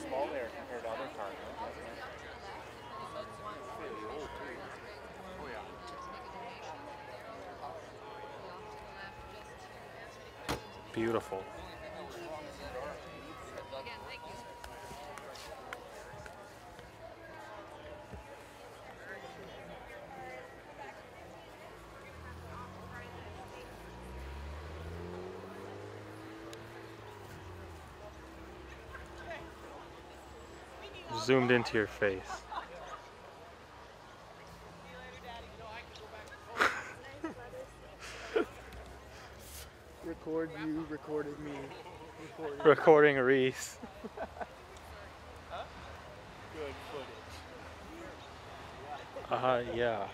Small there compared to other cars. Beautiful. Zoomed into your face. Record you, recorded me. Recording Reese. Good footage. Yeah.